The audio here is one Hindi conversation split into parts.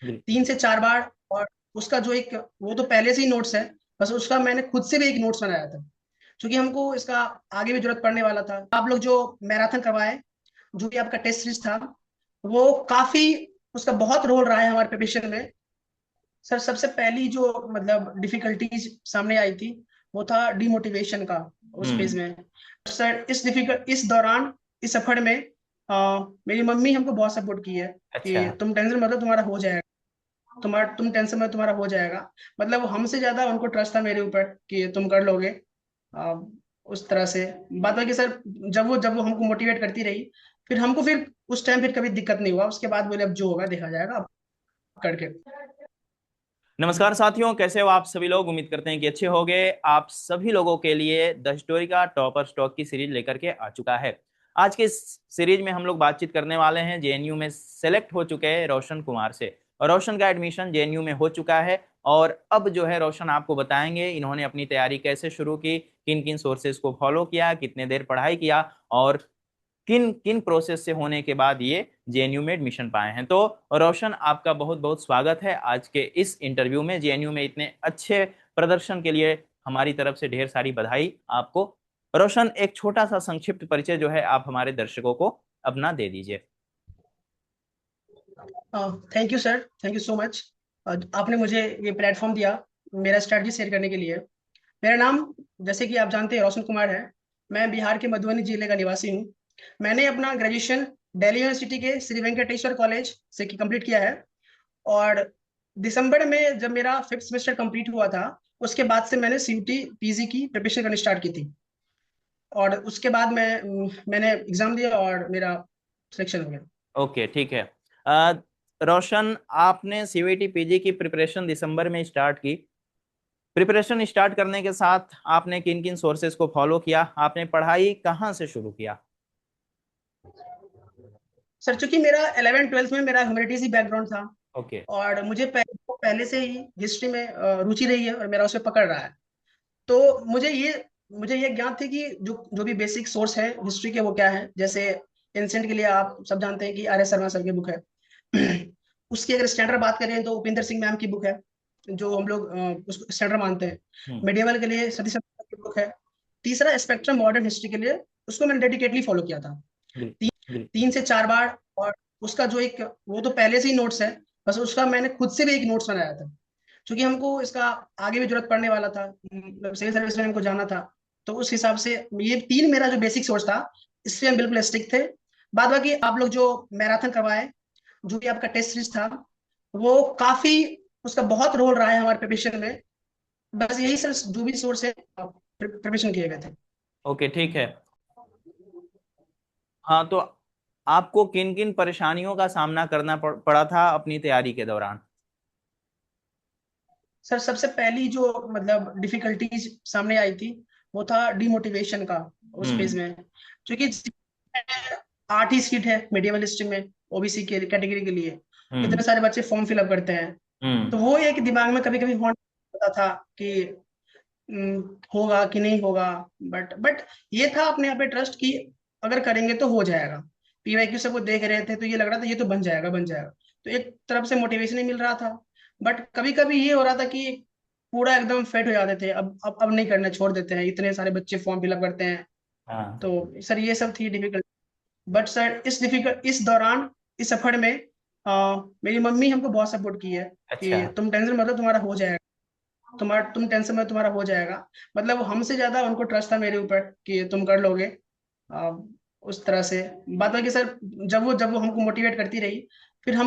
जी। 3 से 4 बार। और उसका जो एक वो तो पहले से ही नोट्स है, बस उसका मैंने खुद से भी एक नोट्स बनाया था, क्योंकि हमको इसका आगे भी जरूरत पड़ने वाला था। आप लोग जो मैराथन करवाए, जो भी आपका टेस्ट सीरीज था, वो काफी, उसका बहुत रोल रहा है हमारे प्रिपरेशन में। सर सबसे पहली जो मतलब डिफिकल्टीज सामने आई थी, वो था डिमोटिवेशन का, उस फेज हम्म। में। सर इस दौरान, इस सफर में मेरी मम्मी हमको बहुत सपोर्ट की है अच्छा। कि तुम टेंशन मत लो, तुम्हारा हो जाएगा। तुम टेंशन मत, तुम्हारा हो जाएगा। मतलब हमसे ज्यादा उनको ट्रस्ट था मेरे ऊपर कि तुम कर लोगे। अ, उस तरह से बात बाकी सर, जब वो हमको मोटिवेट करती रही, फिर उस टाइम फिर कभी दिक्कत नहीं हुआ। उसके बाद बोले अब जो होगा देखा जाएगा, अब करके। नमस्कार साथियों, कैसे हो आप सभी लोग। उम्मीद करते हैं कि अच्छे होंगे। आप सभी लोगों के लिए द स्टोरी का टॉपर स्टॉक की सीरीज लेकर के आ चुका है। आज के इस सीरीज में हम लोग बातचीत करने वाले हैं जेएनयू में सेलेक्ट हो चुके हैं रोशन कुमार से। और रोशन का एडमिशन जेएनयू में हो चुका है। और अब जो है रोशन आपको बताएंगे इन्होंने अपनी तैयारी कैसे शुरू की, किन किन सोर्सेज को फॉलो किया, कितने देर पढ़ाई किया, और किन किन प्रोसेस से होने के बाद ये जेएनयू में एडमिशन पाए हैं। तो रोशन, आपका बहुत बहुत स्वागत है आज के इस इंटरव्यू में। जेएनयू में इतने अच्छे प्रदर्शन के लिए हमारी तरफ से ढेर सारी बधाई आपको। रोशन, एक छोटा सा संक्षिप्त परिचय जो है आप हमारे दर्शकों को अपना दे दीजिए। Thank you sir, thank you so much. आपने मुझे ये प्लेटफॉर्म दिया मेरा स्ट्रैटेजी शेयर करने के लिए। मेरा नाम, जैसे कि आप जानते हैं, रोशन कुमार है। मैं बिहार के मधुबनी जिले का निवासी हूँ। मैंने अपना ग्रेजुएशन दिल्ली यूनिवर्सिटी के श्री वेंकटेश्वर कॉलेज से कंप्लीट किया है। और दिसंबर में जब मेरा 5th सेमेस्टर कंप्लीट हुआ था, उसके बाद से मैंने सीयूटी पीजी की प्रिपरेशन करनी स्टार्ट की थी। और उसके बाद मैंने एग्जाम दिया और मेरा सिलेक्शन हो गया। ओके, ठीक है। अ, रोशन, आपने सीवीटी पीजी की प्रिपरेशन दिसंबर में स्टार्ट की। प्रिपरेशन स्टार्ट करने के साथ आपने किन किन सोर्सेज को फॉलो किया, आपने पढ़ाई कहाँ से शुरू किया? सर चूंकि मेरा 11th 12th में मेरा ह्यूमैनिटीज ही बैकग्राउंड था, ओके। और मुझे पहले से ही हिस्ट्री में रुचि रही है और मेरा उसमें पकड़ रहा है। तो मुझे ये ज्ञान थी कि जो भी बेसिक सोर्स है हिस्ट्री के, वो क्या है। जैसे एंशिएंट के लिए आप सब जानते हैं कि आर एस शर्मा सर की बुक है। उसकी अगर स्टैंडर्ड बात करें तो उपिंदर सिंह मैम की बुक है, जो हम लोग उसको स्टैंडर्ड मानते हैं। हम्म। मिडियवल के लिए सतीश चंद्र की बुक है। तीसरा स्पेक्ट्रम मॉडर्न हिस्ट्री के लिए, उसको मैंने डेडिकेटली फॉलो किया था। जी। 3 से 4 बार। और उसका जो एक वो तो पहले से ही नोट्स है, बस उसका मैंने खुद से भी एक नोट्स बनाया था, क्योंकि हमको इसका आगे भी जरूरत पड़ने वाला था। मतलब सिविल सर्विस में हमको जाना था। तो उस हिसाब से ये तीन मेरा जो बेसिक सोर्स था, इससे हम बिल्कुल स्टिक थे। बाद बाकी आप लोग जो मैराथन करवाए, जो भी आपका टेस्ट सीरीज था, वो काफी, उसका बहुत रोल रहा है हमारे प्रिपरेशन में। बस यही सर जो भी सोर्स है प्रिपरेशन किए गए थे। ओके, ठीक है। हाँ, तो आपको किन किन परेशानियों का सामना करना पड़ा था अपनी तैयारी के दौरान? सर सबसे पहली जो मतलब डिफिकल्टीज सामने आई थी, वो था डिमोटिवेशन का, उस फेज हम्म। में। क्योंकि 8 ही सीट है मीडियम लिस्ट में, ओबीसी के कैटेगरी के लिए। हम्म। इतने सारे बच्चे फॉर्म फिलअप करते हैं। तो हम्म। वो एक दिमाग में कभी कभी हॉन्ट होता था कि होगा कि नहीं होगा। बट ये था अपने आप पे ट्रस्ट कि अगर करेंगे तो हो जाएगा। पीवाईक्यू सब वो देख रहे थे, तो ये लग रहा था ये तो बन जाएगा बन जाएगा। तो एक तरफ से मोटिवेशन ही मिल रहा था। बट कभी कभी ये हो रहा था कि पूरा एकदम फेट हो जाते थे, अब नहीं करना, छोड़ देते हैं, इतने सारे बच्चे फॉर्म फिलअप करते हैं। हाँ। तो सर ये सब थी डिफिकल्ट। बट सर इस दौरान, इस सफर में मेरी मम्मी हमको बहुत सपोर्ट की है अच्छा। कि तुम टेंशन मत लो, तुम्हारा हो जाएगा। तुम टेंशन में, तुम्हारा हो जाएगा। मतलब हमसे ज्यादा उनको ट्रस्ट था मेरे ऊपर कि तुम कर लोगे। आ, उस तरह से बात बाकी सर, जब वो हमको मोटिवेट करती रही, फिर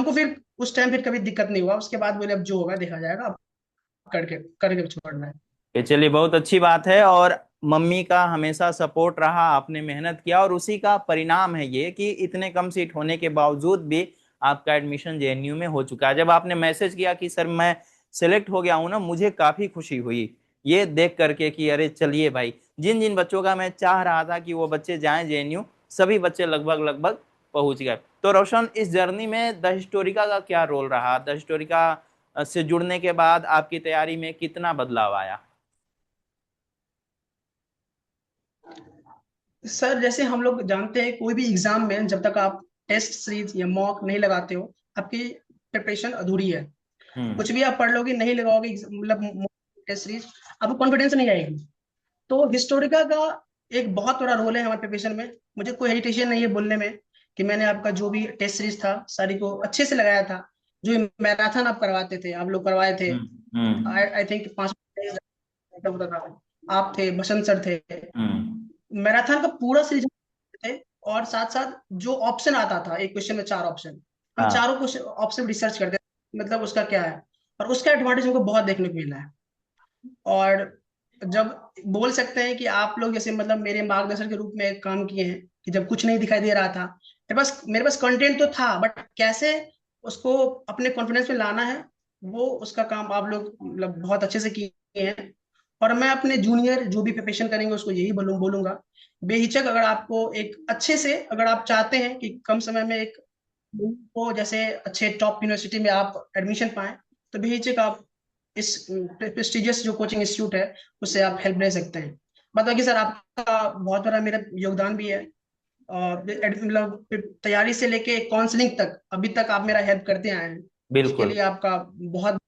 उस टाइम फिर कभी दिक्कत नहीं हुआ। उसके बाद बोले अब जो होगा देखा जाएगा, अब करके करके छोड़ना है। ये चलिए, बहुत अच्छी बात है। और मम्मी का हमेशा सपोर्ट रहा, आपने मेहनत किया, और उसी का परिणाम है ये कि इतने कम सीट होने के बावजूद भी आपका एडमिशन जेएनयू में हो चुका है। जब आपने मैसेज किया कि सर मैं सेलेक्ट हो गया हूं ना, मुझे काफी खुशी हुई ये देख करके कि अरे चलिए भाई, जिन जिन बच्चों का मैं चाह रहा था कि वो बच्चे जाएं जेएनयू, सभी बच्चे लगभग लगभग पहुंच गए। तो रोशन, इस जर्नी में द हिस्टोरिका का क्या रोल रहा? द हिस्टोरिका से जुड़ने के बाद आपकी तैयारी में कितना बदलाव आया? सर जैसे हम लोग जानते हैं, कोई भी एग्जाम में जब तक आप टेस्ट सीरीज या मॉक नहीं लगाते हो, आपकी प्रिपरेशन अधूरी है। हम्म। कुछ भी आप पढ़ लोगे, नहीं लगाओगे मतलब टेस्ट सीरीज, आपको कॉन्फिडेंस नहीं आएगी। तो हिस्टोरिका का एक बहुत बड़ा रोल है हमारे प्रिपरेशन में। मुझे कोई हेजिटेशन नहीं है बोलने में कि मैंने आपका जो भी टेस्ट सीरीज था सारी को अच्छे से लगाया था। जो मैराथन आप करवाते थे, आप लोग करवाए थे, हम्म। आई थिंक 5 होता था, आप थे, बसंत सर थे। हम्म। मैराथन का पूरा सीरीज थे। और साथ साथ जो ऑप्शन आता था, एक क्वेश्चन में 4 ऑप्शन, हम हाँ। चारों क्वेश्चन ऑप्शन रिसर्च करते थे, मतलब उसका क्या है। और उसका एडवांटेज हमको बहुत देखने को मिला है। और जब बोल सकते हैं कि आप लोग जैसे मतलब मेरे मार्गदर्शन के रूप में काम किए हैं, कि जब कुछ नहीं दिखाई दे रहा था, मेरे पास कंटेंट तो था, बट कैसे उसको अपने कॉन्फिडेंस में लाना है, वो उसका काम आप लोग मतलब बहुत अच्छे से किए हैं। और मैं अपने जूनियर जो भी प्रिपरेशन करेंगे उसको यही बोलूंगा, बेहिचक अगर आपको एक अच्छे से, अगर आप चाहते हैं कि कम समय में एक को जैसे अच्छे टॉप यूनिवर्सिटी में आप एडमिशन पाएं, तो बेहिचक आप इस प्रेस्टिजियस जो कोचिंग इंस्टीट्यूट है उससे आप हेल्प ले सकते हैं। बाकी सर आपका बहुत बड़ा मेरा योगदान भी है। और मतलब तैयारी से लेके काउंसलिंग तक अभी तक आप मेरा हेल्प करते आए हैं, इसके बिल्कुल। लिए आपका बहुत।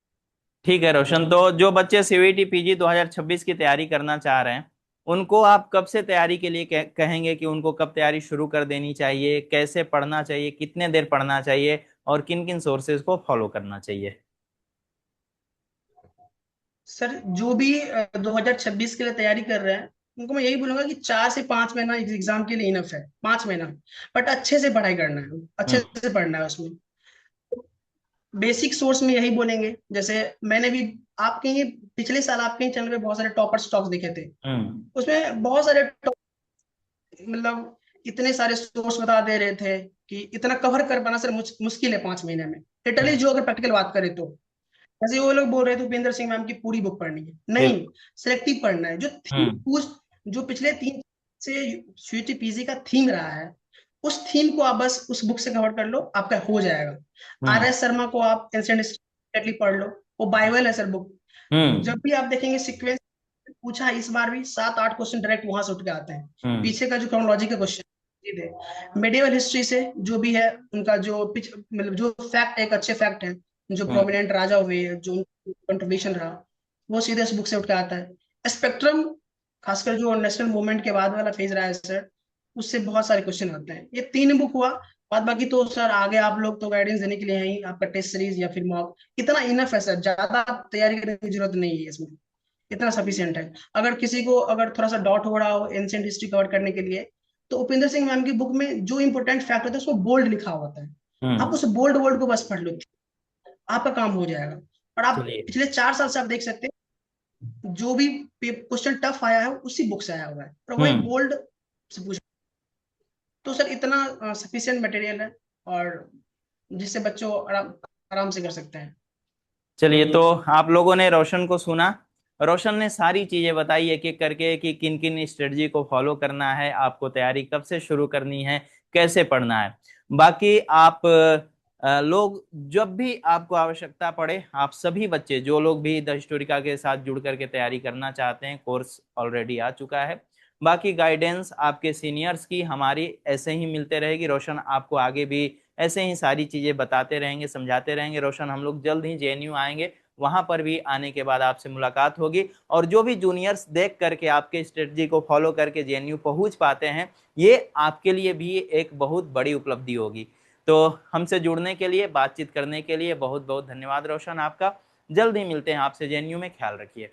ठीक है रोशन, तो जो बच्चे सीवीटी पीजी 2026 की तैयारी करना चाह रहे हैं, उनको आप कब से तैयारी के लिए कहेंगे कि उनको कब तैयारी शुरू कर देनी चाहिए, कैसे पढ़ना चाहिए, कितने देर पढ़ना चाहिए, और किन किन सोर्सेज को फॉलो करना चाहिए? सर जो भी 2026 के लिए तैयारी कर रहे हैं, उनको मैं यही बोलूंगा कि 4 से 5 महीना एग्जाम के लिए इनफ है, 5 महीना। बट अच्छे से पढ़ाई करना है, अच्छे हम्म। से पढ़ना है उसमें। बेसिक सोर्स में यही बोलेंगे, जैसे मैंने भी आपके ही पिछले साल आपके ही चैनल पे बहुत सारे टॉपर स्टॉक्स देखे थे। हम्म। उसमें बहुत सारे मतलब इतने सारे सोर्स बता दे रहे थे कि इतना कवर कर पाना सर मुश्किल है 5 महीने में, लिटरली जो अगर प्रैक्टिकल बात करें तो। जैसे वो लोग बोल रहे थे उपेंद्र सिंह मैम की पूरी बुक पढ़नी है, नहीं, बिल्कुल। सिलेक्टिव पढ़ना है। जो थीम हम्म। जो पिछले 3 से स्वीटी पीजी का थीम रहा है, उस थीम को आप बस उस बुक से कवर कर लो, आपका हो जाएगा। Are hmm. एस शर्मा को आप एंशिएंट हिस्ट्री पढ़ लो, वो बाइबल है सर बुक। हम्म। जब भी आप देखेंगे सीक्वेंस पूछा है, इस बार भी 7-8 क्वेश्चन डायरेक्ट वहां से उठ के आते हैं। हम्म। पीछे का जो क्रोनोलॉजी का क्वेश्चन है, मेडिवल हिस्ट्री से जो भी है उनका जो मतलब जो फैक्ट, एक अच्छे फैक्ट है, जो हम्म। प्रोमिनेंट राजा हुए, जो कंट्रीब्यूशन रहा, वो सीधे इस बुक से उठ के आता है। स्पेक्ट्रम, खासकर जो नेशनल मूवमेंट के बाद वाला फेज रहा है सर, उससे बहुत सारे क्वेश्चन आते हैं। ये 3 बुक हुआ। बाद बाकी तो सर आगे आप लोग तो गाइडेंस देने के लिए हैं ही, आपका टेस्ट सीरीज या फिर मॉक इतना इनफ है सर, ज्यादा तैयारी करने की जरूरत नहीं है इसमें, इतना सफिशियंट है। अगर किसी को अगर थोड़ा सा डाउट हो रहा हो एंशिएंट हिस्ट्री कवर करने के लिए, तो उपेंद्र सिंह मैम की बुक में जो इंपॉर्टेंट फैक्ट होता है उसको बोल्ड लिखा होता है, आप हम्म। उस बोल्ड वर्ड को बस पढ़ लो, आपका काम हो जाएगा। और आप चलिए। पिछले 4 साल से आप देख सकते हैं जो भी क्वेश्चन टफ आया है उसी बुक से आया हुआ है, और वही हम्म। बोल्ड से पूछा। तो सर इतना सफिशियंट मटेरियल है, और जिससे बच्चों आराम आराम से कर सकते हैं। चलिए, तो आप लोगों ने रोशन को सुना। रोशन ने सारी चीजें बताई एक एक करके कि किन किन स्ट्रेटजी को फॉलो करना है, आपको तैयारी कब से शुरू करनी है, कैसे पढ़ना है। बाकी आप लोग जब भी आपको आवश्यकता पड़े, आप सभी बच्चे जो लोग भी द हिस्टोरिका के साथ जुड़ करके तैयारी करना चाहते हैं, कोर्स ऑलरेडी आ चुका है। बाकी गाइडेंस आपके सीनियर्स की हमारी ऐसे ही मिलते रहेगी। रोशन आपको आगे भी ऐसे ही सारी चीजें बताते रहेंगे, समझाते रहेंगे। रोशन, हम लोग जल्द ही जेएनयू आएंगे, वहां पर भी आने के बाद आपसे मुलाकात होगी। और जो भी जूनियर्स देख करके आपके स्ट्रेटजी को फॉलो करके जेएनयू पहुंच पाते हैं, ये आपके लिए भी एक बहुत बड़ी उपलब्धि होगी। तो हमसे जुड़ने के लिए, बातचीत करने के लिए बहुत बहुत धन्यवाद रोशन आपका। जल्द ही मिलते हैं आपसे जेएनयू में। ख्याल रखिए।